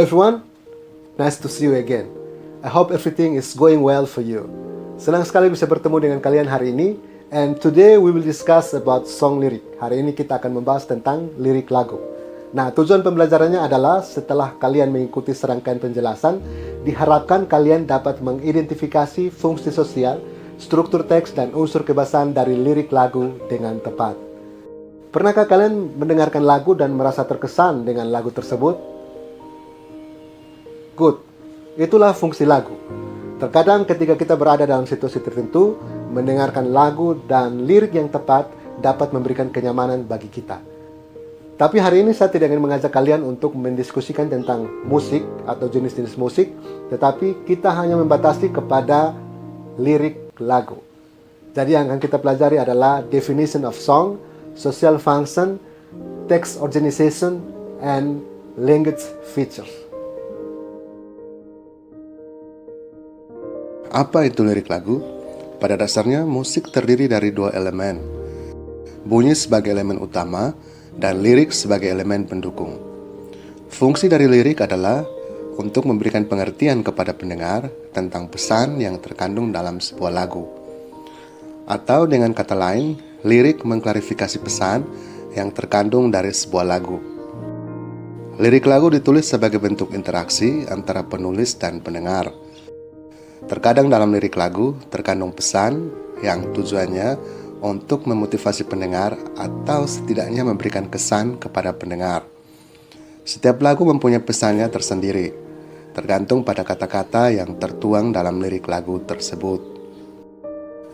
everyone, nice to see you again. I hope everything is going well for you. Senang sekali bisa bertemu dengan kalian hari ini. And today we will discuss about song lyric. Hari ini kita akan membahas tentang lirik lagu. Nah, tujuan pembelajarannya adalah setelah kalian mengikuti serangkaian penjelasan, diharapkan kalian dapat mengidentifikasi fungsi sosial, struktur teks, dan unsur kebahasan dari lirik lagu dengan tepat. Pernahkah kalian mendengarkan lagu dan merasa terkesan dengan lagu tersebut? Good. Itulah fungsi lagu. Terkadang ketika kita berada dalam situasi tertentu, mendengarkan lagu dan lirik yang tepat dapat memberikan kenyamanan bagi kita. Tapi hari ini saya tidak ingin mengajak kalian untuk mendiskusikan tentang musik atau jenis-jenis musik, tetapi kita hanya membatasi kepada lirik lagu. Jadi yang akan kita pelajari adalah definition of song, social function, text organization, and language features. Apa itu lirik lagu? Pada dasarnya, musik terdiri dari dua elemen. Bunyi sebagai elemen utama, dan lirik sebagai elemen pendukung. Fungsi dari lirik adalah untuk memberikan pengertian kepada pendengar tentang pesan yang terkandung dalam sebuah lagu. Atau dengan kata lain, lirik mengklarifikasi pesan yang terkandung dari sebuah lagu. Lirik lagu ditulis sebagai bentuk interaksi antara penulis dan pendengar. Terkadang dalam lirik lagu terkandung pesan yang tujuannya untuk memotivasi pendengar atau setidaknya memberikan kesan kepada pendengar. Setiap lagu mempunyai pesannya tersendiri, tergantung pada kata-kata yang tertuang dalam lirik lagu tersebut.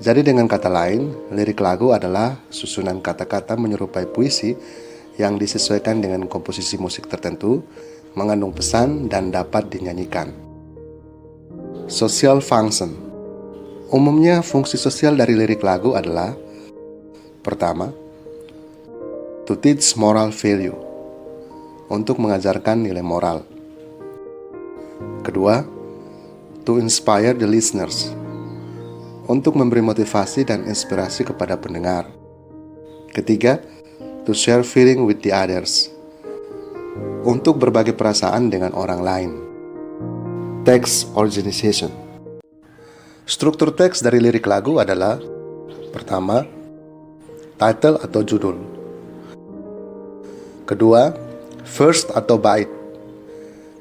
Jadi dengan kata lain, lirik lagu adalah susunan kata-kata menyerupai puisi yang disesuaikan dengan komposisi musik tertentu, mengandung pesan dan dapat dinyanyikan. Social function. Umumnya fungsi sosial dari lirik lagu adalah: pertama, to teach moral value, untuk mengajarkan nilai moral. Kedua, to inspire the listeners, untuk memberi motivasi dan inspirasi kepada pendengar. Ketiga, to share feeling with the others, untuk berbagi perasaan dengan orang lain. Text organization. Struktur teks dari lirik lagu adalah: pertama, title atau judul. Kedua, verse atau bait.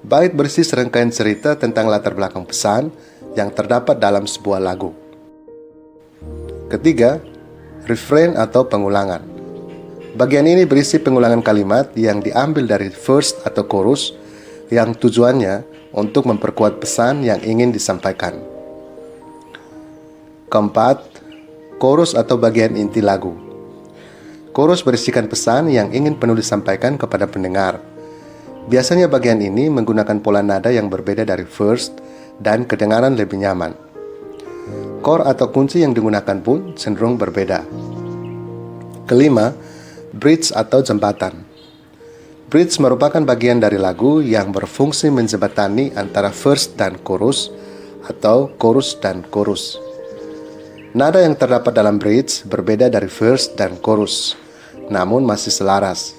Bait berisi serangkaian cerita tentang latar belakang pesan yang terdapat dalam sebuah lagu. Ketiga, refrain atau pengulangan. Bagian ini berisi pengulangan kalimat yang diambil dari verse atau chorus yang tujuannya untuk memperkuat pesan yang ingin disampaikan. Keempat, chorus atau bagian inti lagu. Chorus berisikan pesan yang ingin penulis sampaikan kepada pendengar. Biasanya bagian ini menggunakan pola nada yang berbeda dari verse dan kedengaran lebih nyaman. Core atau kunci yang digunakan pun cenderung berbeda. Kelima, bridge atau jembatan. Bridge merupakan bagian dari lagu yang berfungsi menjembatani antara verse dan chorus atau chorus dan chorus. Nada yang terdapat dalam bridge berbeda dari verse dan chorus, namun masih selaras.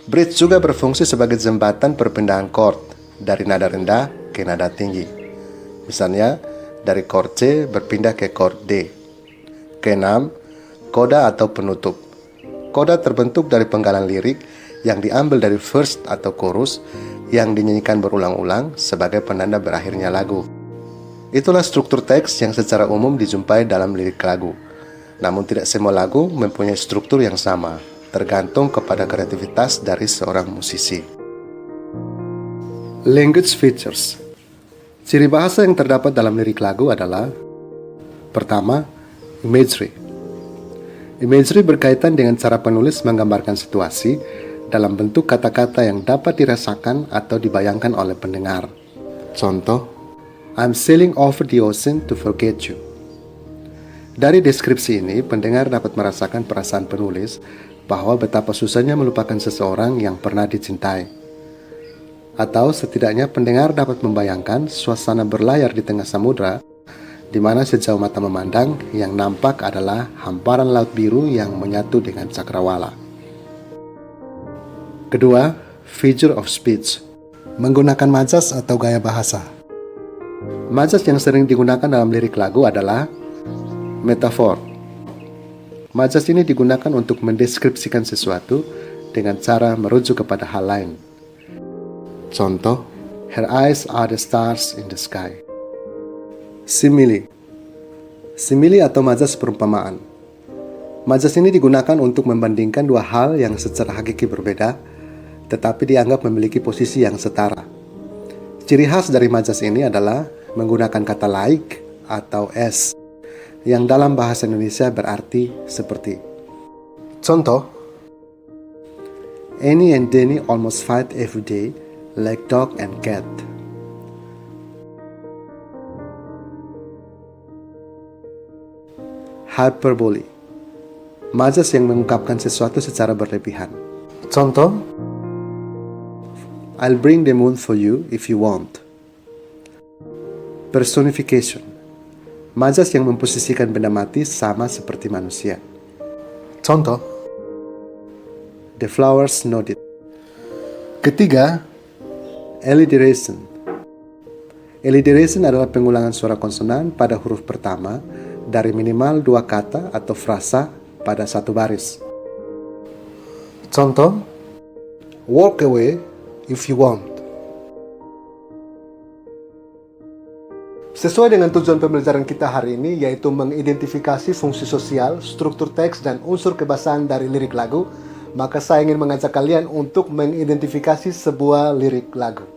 Bridge juga berfungsi sebagai jembatan perpindahan chord dari nada rendah ke nada tinggi. Misalnya, dari chord C berpindah ke chord D. Keenam, koda atau penutup. Koda terbentuk dari penggalan lirik yang diambil dari verse atau chorus yang dinyanyikan berulang-ulang sebagai penanda berakhirnya lagu. Itulah struktur teks yang secara umum dijumpai dalam lirik lagu. Namun tidak semua lagu mempunyai struktur yang sama, tergantung kepada kreativitas dari seorang musisi. Language features. Ciri bahasa yang terdapat dalam lirik lagu adalah: pertama, imagery. Imagery berkaitan dengan cara penulis menggambarkan situasi dalam bentuk kata-kata yang dapat dirasakan atau dibayangkan oleh pendengar. Contoh, I'm sailing over the ocean to forget you. Dari deskripsi ini, pendengar dapat merasakan perasaan penulis bahwa betapa susahnya melupakan seseorang yang pernah dicintai. Atau setidaknya pendengar dapat membayangkan suasana berlayar di tengah samudra, di mana sejauh mata memandang yang nampak adalah hamparan laut biru yang menyatu dengan cakrawala. Kedua, figure of speech. Menggunakan majas atau gaya bahasa. Majas yang sering digunakan dalam lirik lagu adalah metafor. Majas ini digunakan untuk mendeskripsikan sesuatu dengan cara merujuk kepada hal lain. Contoh, her eyes are the stars in the sky. Simile. Simile atau majas perumpamaan. Majas ini digunakan untuk membandingkan dua hal yang secara hakiki berbeda, tetapi dianggap memiliki posisi yang setara. Ciri khas dari majas ini adalah menggunakan kata like atau as, yang dalam bahasa Indonesia berarti seperti. Contoh, Annie and Danny almost fight every day, like dog and cat. Hyperbole. Majas yang mengungkapkan sesuatu secara berlebihan. Contoh, I'll bring the moon for you if you want. Personification. Majas yang memposisikan benda mati sama seperti manusia. Contoh, the flowers nodded. Ketiga, Alliteration. Alliteration adalah pengulangan suara konsonan pada huruf pertama dari minimal dua kata atau frasa pada satu baris. contoh, walk away if you want. Sesuai dengan tujuan pembelajaran kita hari ini, yaitu mengidentifikasi fungsi sosial, struktur teks, dan unsur kebahasaan dari lirik lagu, maka saya ingin mengajak kalian untuk mengidentifikasi sebuah lirik lagu.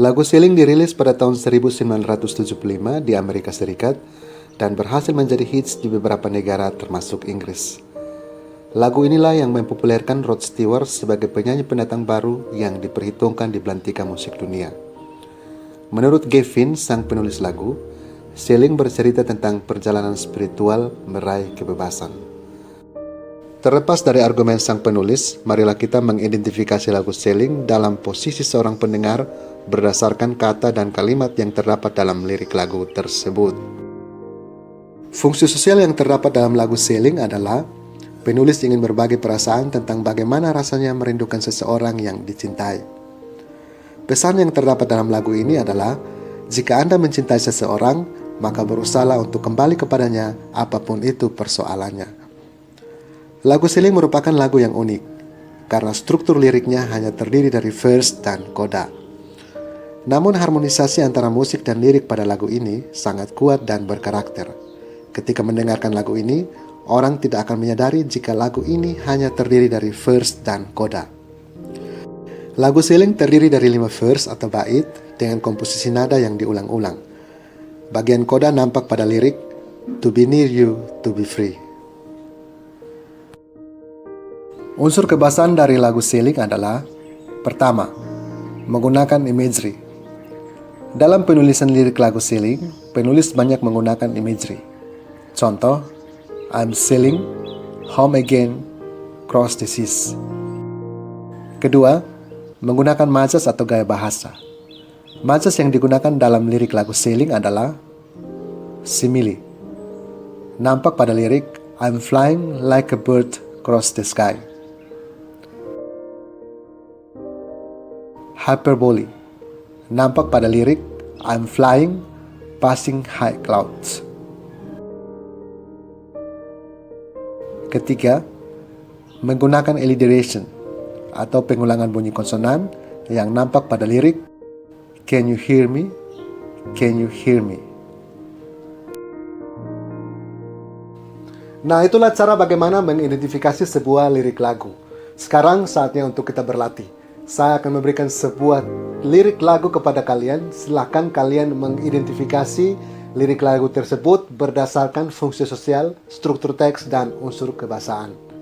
Lagu Ceiling dirilis pada tahun 1975 di Amerika Serikat dan berhasil menjadi hits di beberapa negara termasuk Inggris. Lagu inilah yang mempopulerkan Rod Stewart sebagai penyanyi pendatang baru yang diperhitungkan di belantika musik dunia. Menurut Gavin, sang penulis lagu, Ceiling bercerita tentang perjalanan spiritual meraih kebebasan. Terlepas dari argumen sang penulis, marilah kita mengidentifikasi lagu Ceiling dalam posisi seorang pendengar berdasarkan kata dan kalimat yang terdapat dalam lirik lagu tersebut. Fungsi sosial yang terdapat dalam lagu Ceiling adalah penulis ingin berbagi perasaan tentang bagaimana rasanya merindukan seseorang yang dicintai. Pesan yang terdapat dalam lagu ini adalah, jika Anda mencintai seseorang, maka berusahalah untuk kembali kepadanya apapun itu persoalannya. Lagu Ceiling merupakan lagu yang unik, karena struktur liriknya hanya terdiri dari verse dan coda. Namun harmonisasi antara musik dan lirik pada lagu ini sangat kuat dan berkarakter. Ketika mendengarkan lagu ini, orang tidak akan menyadari jika lagu ini hanya terdiri dari verse dan coda. Lagu Ceiling terdiri dari 5 verse atau bait dengan komposisi nada yang diulang-ulang. Bagian coda nampak pada lirik, to be near you, to be free. Unsur kebahasaan dari lagu Ceiling adalah, pertama, menggunakan imagery. Dalam penulisan lirik lagu Ceiling, penulis banyak menggunakan imagery. Contoh, I'm sailing, home again, cross the seas. Kedua, menggunakan majas atau gaya bahasa. Majas yang digunakan dalam lirik lagu Ceiling adalah simile. Nampak pada lirik, I'm flying like a bird across the sky. Hyperbole. Nampak pada lirik, I'm flying, passing high clouds. Ketiga, menggunakan alliteration atau pengulangan bunyi konsonan yang nampak pada lirik, can you hear me? Can you hear me? Nah, itulah cara bagaimana mengidentifikasi sebuah lirik lagu. Sekarang saatnya untuk kita berlatih. Saya akan memberikan sebuah lirik lagu kepada kalian. Silakan kalian mengidentifikasi lirik lagu tersebut berdasarkan fungsi sosial, struktur teks, dan unsur kebahasaan.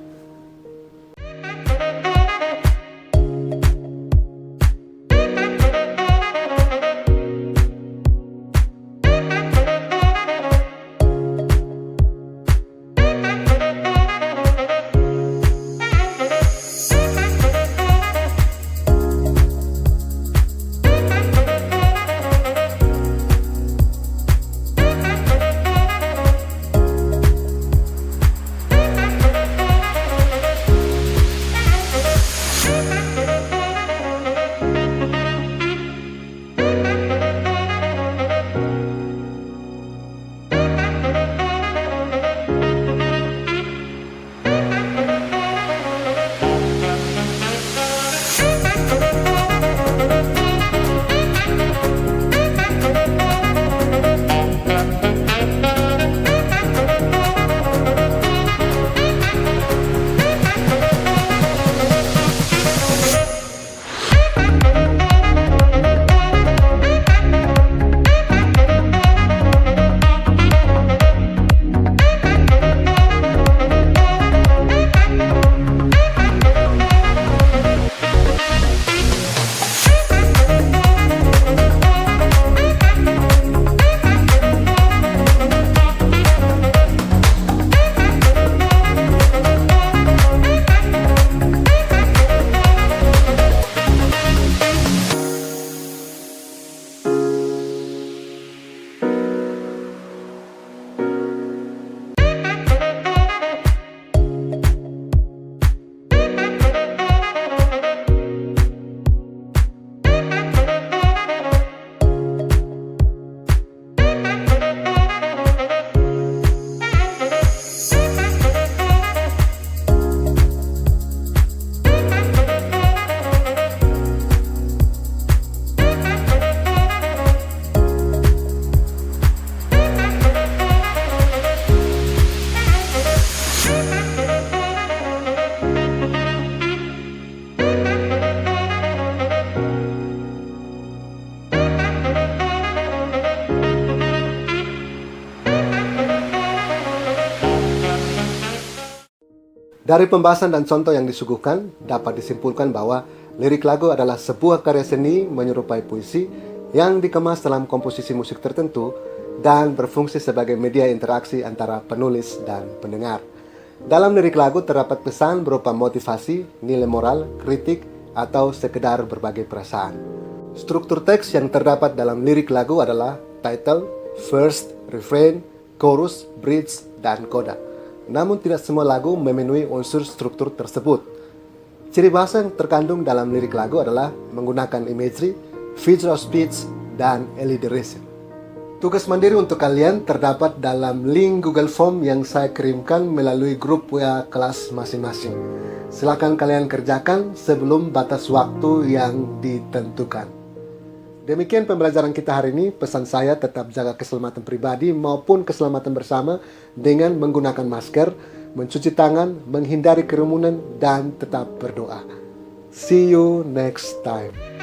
Dari pembahasan dan contoh yang disuguhkan, dapat disimpulkan bahwa lirik lagu adalah sebuah karya seni menyerupai puisi yang dikemas dalam komposisi musik tertentu dan berfungsi sebagai media interaksi antara penulis dan pendengar. Dalam lirik lagu terdapat pesan berupa motivasi, nilai moral, kritik, atau sekedar berbagi perasaan. Struktur teks yang terdapat dalam lirik lagu adalah title, verse, refrain, chorus, bridge, dan coda. Namun tidak semua lagu memenuhi unsur struktur tersebut. Ciri bahasa yang terkandung dalam lirik lagu adalah menggunakan imagery, figure of speech, dan alliteration. Tugas mandiri untuk kalian terdapat dalam link Google Form yang saya kirimkan melalui grup WA kelas masing-masing. Silakan kalian kerjakan sebelum batas waktu yang ditentukan. Demikian pembelajaran kita hari ini. Pesan saya tetap jaga keselamatan pribadi maupun keselamatan bersama dengan menggunakan masker, mencuci tangan, menghindari kerumunan, dan tetap berdoa. See you next time.